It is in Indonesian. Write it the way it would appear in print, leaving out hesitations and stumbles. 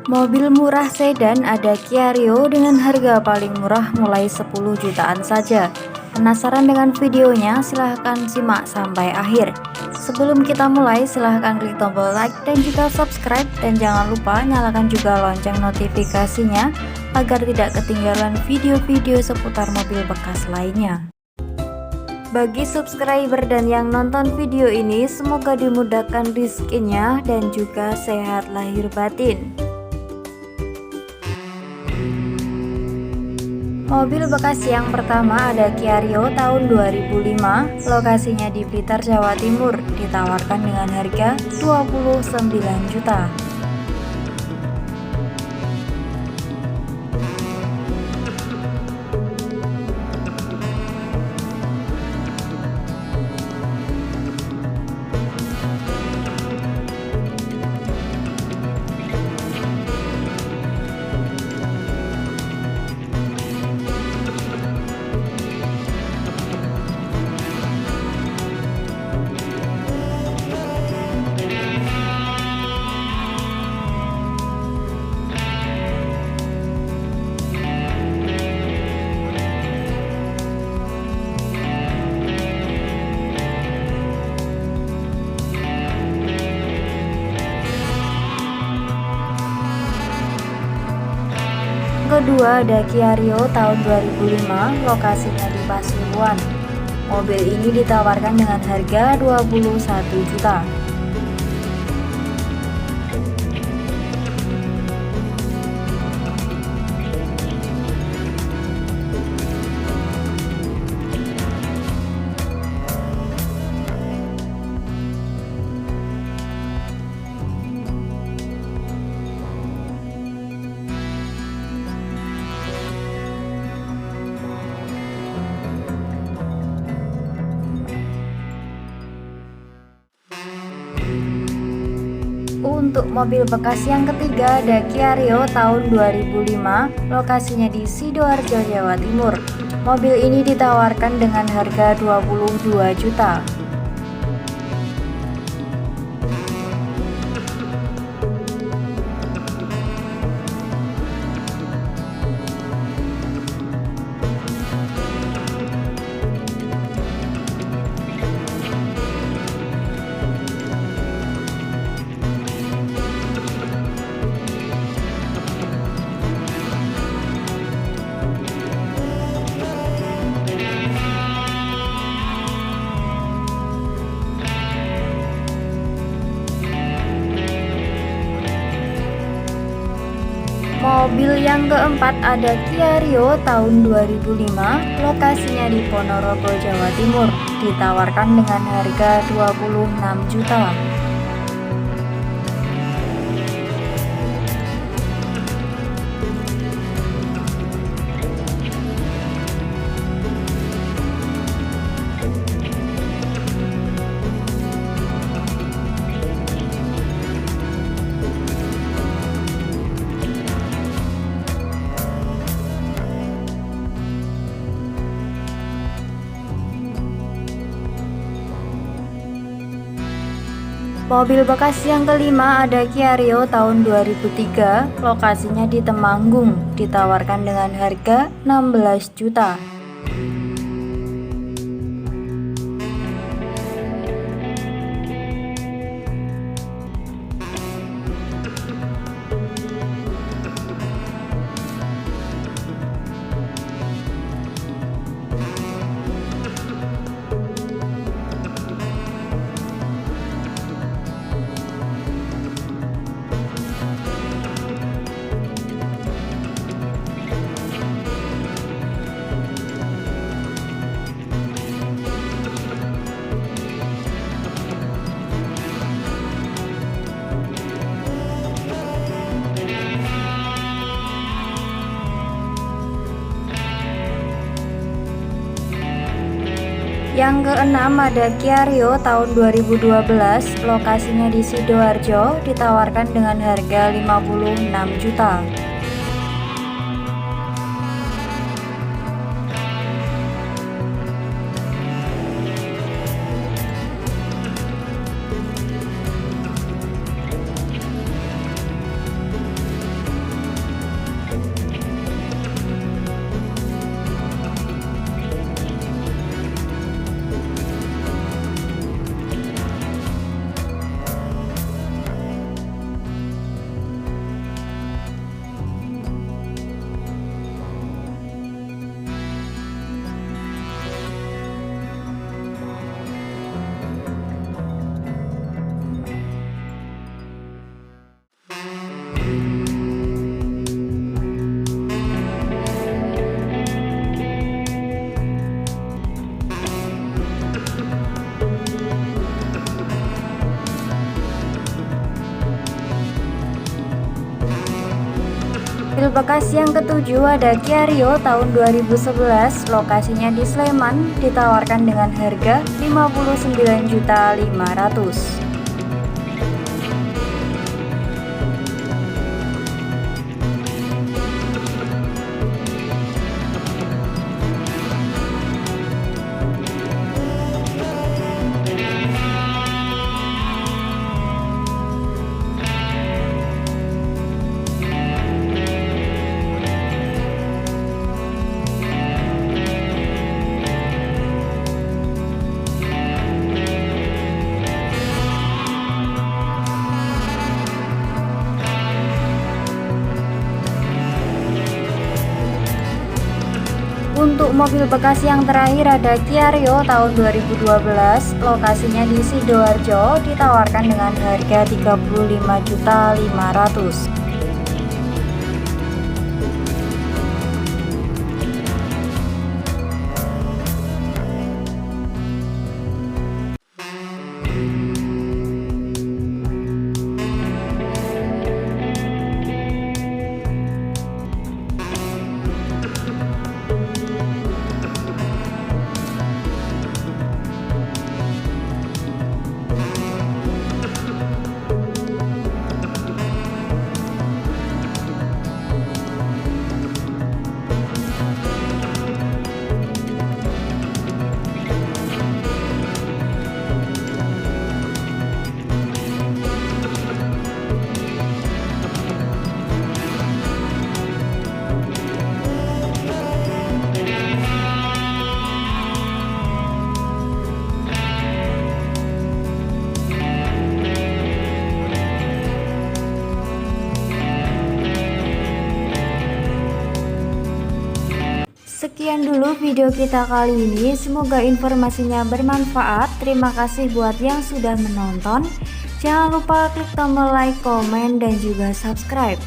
Mobil murah sedan ada Kia Rio dengan harga paling murah mulai 10 jutaan saja. Penasaran dengan videonya? Silahkan simak sampai akhir. Sebelum kita mulai, silahkan klik tombol like dan juga subscribe, dan jangan lupa nyalakan juga lonceng notifikasinya agar tidak ketinggalan video-video seputar mobil bekas lainnya. Bagi subscriber dan yang nonton video ini, semoga dimudahkan rezekinya dan juga sehat lahir batin. Mobil bekas yang pertama ada Kia Rio tahun 2005, lokasinya di Blitar, Jawa Timur, ditawarkan dengan harga 29 juta. Kedua ada Kia Rio tahun 2005, lokasinya di Pasuruan. Mobil ini ditawarkan dengan harga 21 juta. Untuk mobil bekas yang ketiga ada Kia Rio tahun 2005, lokasinya di Sidoarjo, Jawa Timur. Mobil ini ditawarkan dengan harga 22 juta. Mobil yang keempat ada Kia Rio tahun 2005, lokasinya di Ponorogo, Jawa Timur, ditawarkan dengan harga 26 juta. Mobil bekas yang kelima ada Kia Rio tahun 2003, lokasinya di Temanggung, ditawarkan dengan harga 16 juta. Yang keenam ada Kia Rio tahun 2012, lokasinya di Sidoarjo, ditawarkan dengan harga 56 juta. Mobil bekas yang ketujuh ada Kia Rio tahun 2011, lokasinya di Sleman, ditawarkan dengan harga 59.500.000. Untuk mobil bekas yang terakhir ada Kia Rio tahun 2012, lokasinya di Sidoarjo, ditawarkan dengan harga 35.500.000. Sekian dulu video kita kali ini, semoga informasinya bermanfaat. Terima kasih buat yang sudah menonton. Jangan lupa klik tombol like, komen, dan juga subscribe.